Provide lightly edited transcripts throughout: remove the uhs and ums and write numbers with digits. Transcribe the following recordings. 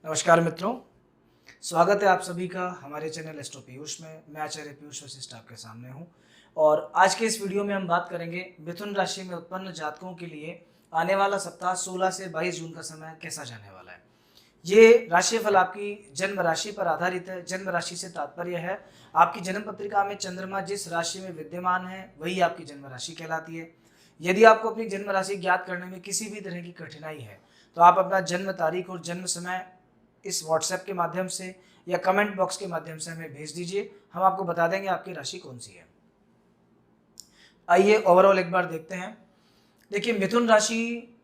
नमस्कार मित्रों, स्वागत है आप सभी का हमारे चैनल एस्ट्रो पीयूष में। मैं आचार्य पीयूष वशिष्ठ आपके सामने हूं और आज के इस वीडियो में हम बात करेंगे मिथुन राशि में उत्पन्न जातकों के लिए आने वाला सप्ताह 16 से 22 जून का समय कैसा जाने वाला है। ये राशिफल आपकी जन्म राशि पर आधारित है। जन्म राशि से तात्पर्य है आपकी जन्म पत्रिका में चंद्रमा जिस राशि में विद्यमान है वही आपकी जन्म राशि कहलाती है। यदि आपको अपनी जन्म राशि ज्ञात करने में किसी भी तरह की कठिनाई है तो आप अपना जन्म तारीख और जन्म समय इस व्हाट्सएप के माध्यम से या कमेंट बॉक्स के माध्यम से हमें भेज दीजिए। हम आपको बता देंगे आपकी राशि कौन सी है। आइए ओवरऑल एक बार देखते हैं। देखिए, मिथुन राशि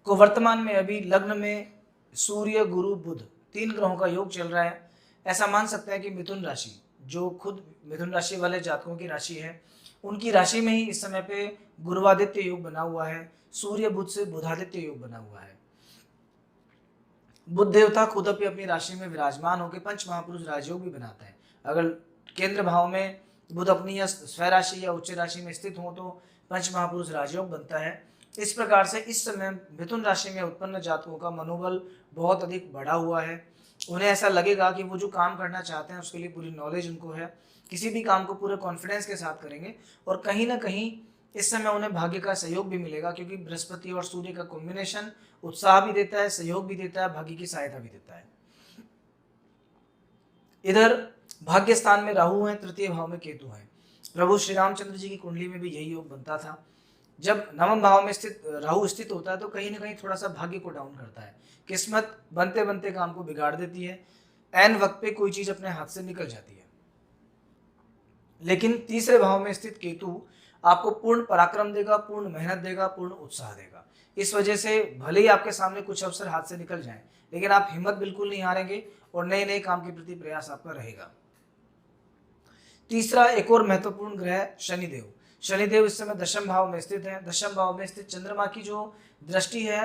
को वर्तमान में अभी लग्न में सूर्य गुरु बुध 3 ग्रहों का योग चल रहा है। ऐसा मान सकते हैं कि मिथुन राशि जो खुद मिथुन राशि वाले जातकों की राशि है, उनकी राशि में ही इस समय पे गुरुवादित्य योग बना हुआ है। सूर्य बुध से बुधादित्य योग बना हुआ है। बुध देवता खुद अपनी राशि में विराजमान होकर पंच महापुरुष राजयोग भी बनाते हैं। अगर केंद्र भाव में बुध अपनी या स्वराशि या उच्च राशि में स्थित हो तो पंच महापुरुष राजयोग बनता है। इस प्रकार से इस समय मिथुन राशि में उत्पन्न जातकों का मनोबल बहुत अधिक बढ़ा हुआ है। उन्हें ऐसा लगेगा कि वो जो काम करना चाहते हैं उसके लिए पूरी नॉलेज उनको है। किसी भी काम को पूरे कॉन्फिडेंस के साथ करेंगे और कहीं ना कहीं इस समय उन्हें भाग्य का सहयोग भी मिलेगा, क्योंकि बृहस्पति और सूर्य का कॉम्बिनेशन उत्साह भी देता है, सहयोग भी देता है, भाग्य की सहायता भी देता है। इधर भाग्य स्थान में राहु है, तृतीय भाव में केतु है। प्रभु श्री रामचंद्र जी की कुंडली में भी यही योग बनता था। जब नवम भाव में स्थित राहु स्थित होता है तो कहीं ना कहीं थोड़ा सा भाग्य को डाउन करता है। किस्मत बनते बनते काम को बिगाड़ देती है। ऐन वक्त पे कोई चीज अपने हाथ से निकल जाती है। लेकिन तीसरे भाव में स्थित केतु आपको पूर्ण पराक्रम देगा, पूर्ण मेहनत देगा, पूर्ण उत्साह देगा। इस वजह से भले ही आपके सामने कुछ अवसर हाथ से निकल जाएं, लेकिन आप हिम्मत बिल्कुल नहीं हारेंगे और नए नए काम के प्रति प्रयास आपका रहेगा। तीसरा एक और महत्वपूर्ण ग्रह शनिदेव। शनिदेव इस समय दशम भाव में स्थित है। दशम भाव में स्थित चंद्रमा की जो दृष्टि है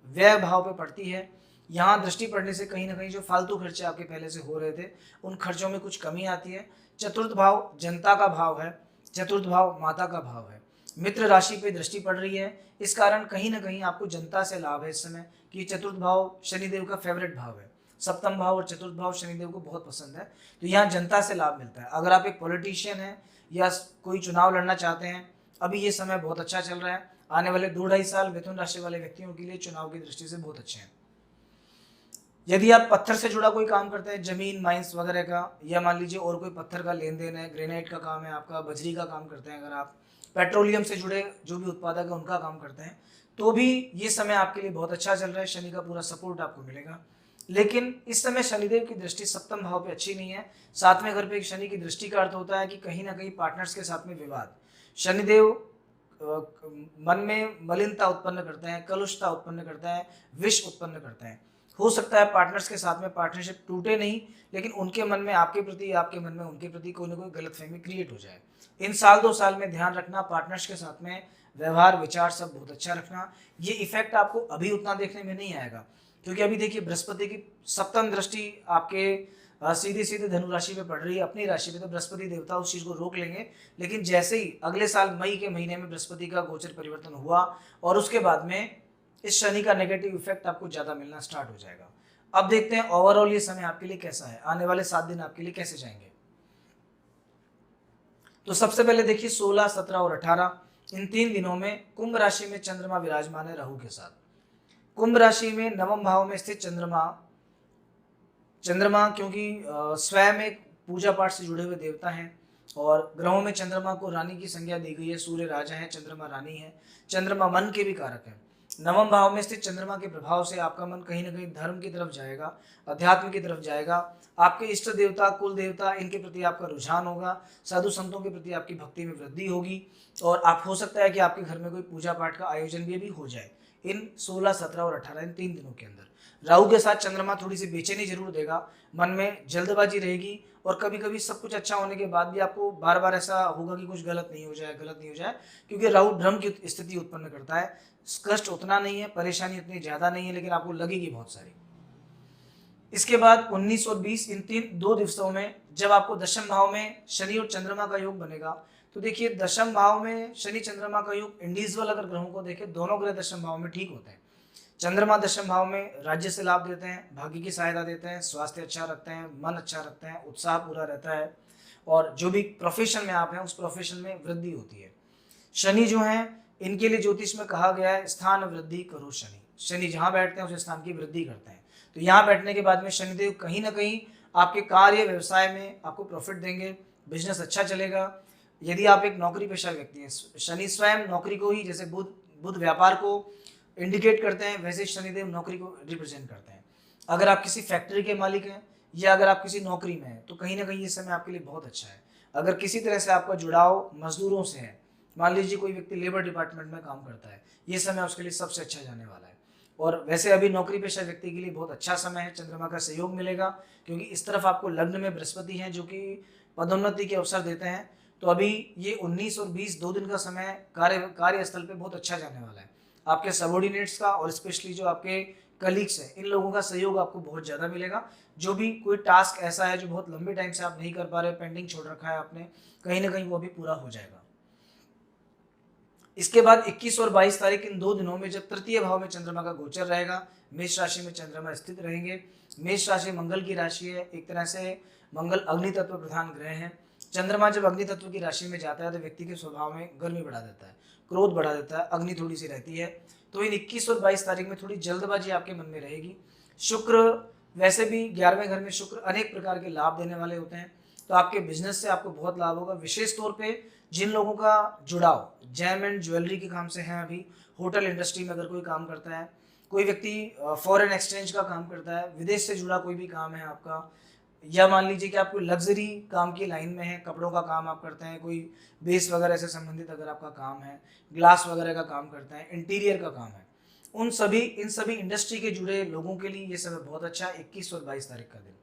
व्यय भाव पे पड़ती है। यहाँ दृष्टि पड़ने से कहीं ना कहीं जो फालतू खर्चे आपके पहले से हो रहे थे उन खर्चों में कुछ कमी आती है। चतुर्थ भाव जनता का भाव है। चतुर्थ भाव माता का भाव है। मित्र राशि पे दृष्टि पड़ रही है। इस कारण कहीं ना कहीं आपको जनता से लाभ है इस समय, कि चतुर्थ भाव शनिदेव का फेवरेट भाव है। सप्तम भाव और चतुर्थ भाव शनिदेव को बहुत पसंद है, तो यहाँ जनता से लाभ मिलता है। अगर आप एक पॉलिटिशियन हैं या कोई चुनाव लड़ना चाहते हैं, अभी ये समय बहुत अच्छा चल रहा है। आने वाले 2-2.5 साल मिथुन राशि वाले व्यक्तियों के लिए चुनाव की दृष्टि से बहुत अच्छे हैं। यदि आप पत्थर से जुड़ा कोई काम करते हैं, जमीन माइंस वगैरह का, या मान लीजिए और कोई पत्थर का लेन देन है, ग्रेनाइट का काम है आपका, बजरी का काम करते हैं, अगर आप पेट्रोलियम से जुड़े जो भी उत्पादक है उनका काम करते हैं, तो भी ये समय आपके लिए बहुत अच्छा चल रहा है। शनि का पूरा सपोर्ट आपको मिलेगा। लेकिन इस समय शनिदेव की दृष्टि सप्तम भाव पे अच्छी नहीं है। 7वें घर पे एक शनि की दृष्टि का अर्थ होता है कि कहीं ना कहीं पार्टनर्स के साथ में विवाद। शनिदेव मन में मलिनता उत्पन्न करते हैं, कलुषता उत्पन्न करता है, विष उत्पन्न करता है। हो सकता है पार्टनर्स के साथ में पार्टनरशिप टूटे नहीं, लेकिन उनके मन में आपके प्रति, आपके मन में उनके प्रति कोई ना कोई गलतफहमी क्रिएट हो जाए। इन 1-2 साल में ध्यान रखना, पार्टनर्स के साथ में व्यवहार विचार सब बहुत अच्छा रखना। ये इफेक्ट आपको अभी उतना देखने में नहीं आएगा, क्योंकि अभी देखिए बृहस्पति की सप्तम दृष्टि आपके सीधी सीधी धनु राशि पे पड़ रही है, अपनी राशि पे, तो बृहस्पति देवता उस चीज को रोक लेंगे। लेकिन जैसे ही अगले साल मई के महीने में बृहस्पति का गोचर परिवर्तन हुआ और उसके बाद में इस शनि का नेगेटिव इफेक्ट आपको ज्यादा मिलना स्टार्ट हो जाएगा। अब देखते हैं ओवरऑल ये समय आपके लिए कैसा है, आने वाले 7 दिन आपके लिए कैसे जाएंगे। तो सबसे पहले देखिए 16, 17 और 18 इन 3 दिनों में कुंभ राशि में चंद्रमा विराजमान है राहु के साथ। कुंभ राशि में नवम भाव में स्थित चंद्रमा क्योंकि स्वयं एक पूजा पाठ से जुड़े हुए देवता हैं और ग्रहों में चंद्रमा को रानी की संज्ञा दी गई है। सूर्य राजा है, चंद्रमा रानी है। चंद्रमा मन के भी कारक है। नवम भाव में स्थित चंद्रमा के प्रभाव से आपका मन कहीं ना कहीं धर्म की तरफ जाएगा, अध्यात्म की तरफ जाएगा। आपके इष्ट देवता, कुल देवता, इनके प्रति आपका रुझान होगा। साधु संतों के प्रति आपकी भक्ति में वृद्धि होगी और आप हो सकता है कि आपके घर में कोई पूजा पाठ का आयोजन भी हो जाए इन 16, 17 और 18 इन 3 दिनों के अंदर। राहु के साथ चंद्रमा थोड़ी सी बेचैनी जरूर देगा, मन में जल्दबाजी रहेगी और कभी कभी सब कुछ अच्छा होने के बाद भी आपको बार बार ऐसा होगा कि कुछ गलत नहीं हो जाए, क्योंकि राहु भ्रम की स्थिति उत्पन्न करता है। कष्ट उतना नहीं है, परेशानी उतनी ज्यादा नहीं है, लेकिन आपको लगेगी बहुत सारी। इसके बाद 19 और 20 इन 2 दिवसों में जब आपको दशम भाव में शनि और चंद्रमा का योग बनेगा, तो देखिए दशम भाव में शनि चंद्रमा का योग इंडिविजुअल अगर ग्रहों को देखें, दोनों ग्रह दशम भाव में ठीक होते हैं। चंद्रमा दशम भाव में राज्य से लाभ देते हैं, भाग्य की सहायता देते हैं, स्वास्थ्य अच्छा रखते हैं, मन अच्छा रखते हैं, उत्साह पूरा रहता है और जो भी प्रोफेशन में आप हैं उस प्रोफेशन में वृद्धि होती है। शनि जो है इनके लिए ज्योतिष में कहा गया है स्थान वृद्धि करो शनि। शनि जहाँ बैठते हैं उस स्थान की वृद्धि करते हैं। तो यहाँ बैठने के बाद में शनिदेव कहीं ना कहीं आपके कार्य व्यवसाय में आपको प्रॉफिट देंगे, बिजनेस अच्छा चलेगा। यदि आप एक नौकरी पेशा व्यक्ति हैं, शनि स्वयं नौकरी को ही, जैसे बुध व्यापार को इंडिकेट करते हैं, वैसे शनिदेव नौकरी को रिप्रेजेंट करते हैं। अगर आप किसी फैक्ट्री के मालिक हैं या अगर आप किसी नौकरी में हैं तो कहीं ना कहीं ये समय आपके लिए बहुत अच्छा है। अगर किसी तरह से आपका जुड़ाव मजदूरों से है, मान लीजिए कोई व्यक्ति लेबर डिपार्टमेंट में काम करता है, ये समय उसके लिए सबसे अच्छा जाने वाला है। और वैसे अभी नौकरी पेशा व्यक्ति के लिए बहुत अच्छा समय है, चंद्रमा का सहयोग मिलेगा क्योंकि इस तरफ आपको लग्न में बृहस्पति हैं जो कि पदोन्नति के अवसर देते हैं। तो अभी ये 19 और 20 2 दिन का समय कार्यस्थल पे बहुत अच्छा जाने वाला है। आपके सबॉर्डिनेट्स का और स्पेशली जो आपके कलीग्स हैं, इन लोगों का सहयोग आपको बहुत ज़्यादा मिलेगा। जो भी कोई टास्क ऐसा है जो बहुत लंबे टाइम से आप नहीं कर पा रहे, पेंडिंग छोड़ रखा है आपने, कहीं ना कहीं वो अभी पूरा हो जाएगा। इसके बाद 21 और 22 तारीख इन 2 दिनों में जब तृतीय भाव में चंद्रमा का गोचर रहेगा, मेष राशि में चंद्रमा स्थित रहेंगे। मेष राशि मंगल की राशि है, एक तरह से मंगल अग्नि तत्व प्रधान ग्रह है। चंद्रमा जब अग्नि तत्व की राशि में जाता है तो व्यक्ति के स्वभाव में गर्मी बढ़ा देता है, क्रोध बढ़ा देता है, अग्नि थोड़ी सी रहती है। तो इन 21 और 22 तारीख में थोड़ी जल्दबाजी आपके मन में रहेगी। शुक्र वैसे भी 11वें घर में शुक्र अनेक प्रकार के लाभ देने वाले होते हैं, तो आपके बिजनेस से आपको बहुत लाभ होगा। विशेष तौर पे जिन लोगों का जुड़ाव जेम एंड ज्वेलरी के काम से है, अभी होटल इंडस्ट्री में अगर कोई काम करता है, कोई व्यक्ति फॉरेन एक्सचेंज का काम करता है, विदेश से जुड़ा कोई भी काम है आपका, या मान लीजिए कि आप कोई लग्जरी काम की लाइन में है, कपड़ों का काम आप करते हैं, कोई बेस वगैरह से संबंधित अगर आपका काम है, ग्लास वगैरह का काम करते हैं, इंटीरियर का काम है, इन सभी इंडस्ट्री के जुड़े लोगों के लिए ये समय बहुत अच्छा है 21 और 22 तारीख का दिन।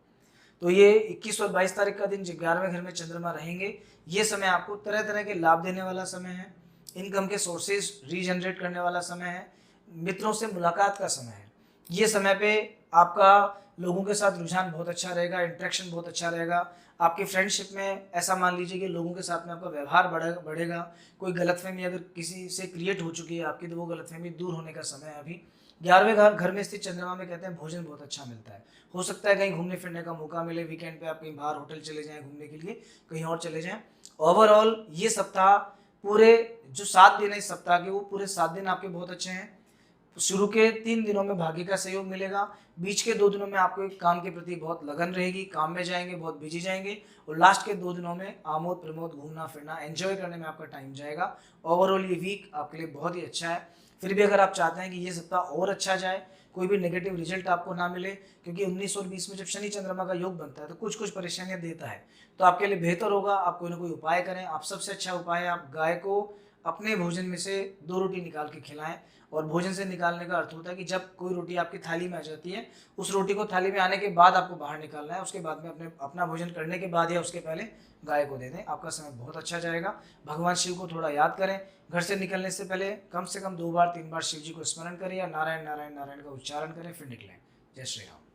तो ये 21 और 22 तारीख का दिन 11वें घर में चंद्रमा रहेंगे, ये समय आपको तरह तरह के लाभ देने वाला समय है, इनकम के सोर्सेज रीजनरेट करने वाला समय है, मित्रों से मुलाकात का समय है। ये समय पे आपका लोगों के साथ रुझान बहुत अच्छा रहेगा, इंटरेक्शन बहुत अच्छा रहेगा। आपकी फ्रेंडशिप में ऐसा मान लीजिए कि लोगों के साथ में आपका व्यवहार बढ़ेगा। कोई गलतफहमी अगर किसी से क्रिएट हो चुकी है आपकी, तो वो गलतफहमी दूर होने का समय है अभी। 11वें घर में स्थित चंद्रमा में कहते हैं भोजन बहुत अच्छा मिलता है। हो सकता है कहीं घूमने फिरने का मौका मिले, वीकेंड पे आप कहीं बाहर होटल चले जाएं घूमने के लिए, कहीं और चले जाएं। ओवरऑल ये सप्ताह पूरे जो 7 दिन है इस सप्ताह के, वो पूरे 7 दिन आपके बहुत अच्छे हैं। शुरू के 3 दिनों में भाग्य का सहयोग मिलेगा, बीच के 2 दिनों में आपको एक काम के प्रति बहुत लगन रहेगी, काम में जाएंगे, बहुत बिजी जाएंगे, और लास्ट के 2 दिनों में आमोद प्रमोद, घूमना फिरना, एंजॉय करने में आपका टाइम जाएगा। ओवरऑल ये वीक आपके लिए बहुत ही अच्छा है। फिर भी अगर आप चाहते हैं कि ये सप्ताह और अच्छा जाए, कोई भी नेगेटिव रिजल्ट आपको ना मिले, क्योंकि 19 और 20 में जब शनि चंद्रमा का योग बनता है तो कुछ कुछ परेशानियां देता है, तो आपके लिए बेहतर होगा आप कोई ना कोई उपाय करें। आप सबसे अच्छा उपाय है आप गाय को अपने भोजन में से 2 रोटी निकाल के खिलाएं। और भोजन से निकालने का अर्थ होता है कि जब कोई रोटी आपकी थाली में आ जाती है, उस रोटी को थाली में आने के बाद आपको बाहर निकालना है, उसके बाद में अपना भोजन करने के बाद या उसके पहले गाय को दे दें, आपका समय बहुत अच्छा जाएगा। भगवान शिव को थोड़ा याद करें, घर से निकलने से पहले कम से कम 2 बार 3 बार शिव जी को स्मरण करें या नारायण नारायण नारायण का उच्चारण करें, फिर निकलें। जय श्री राम।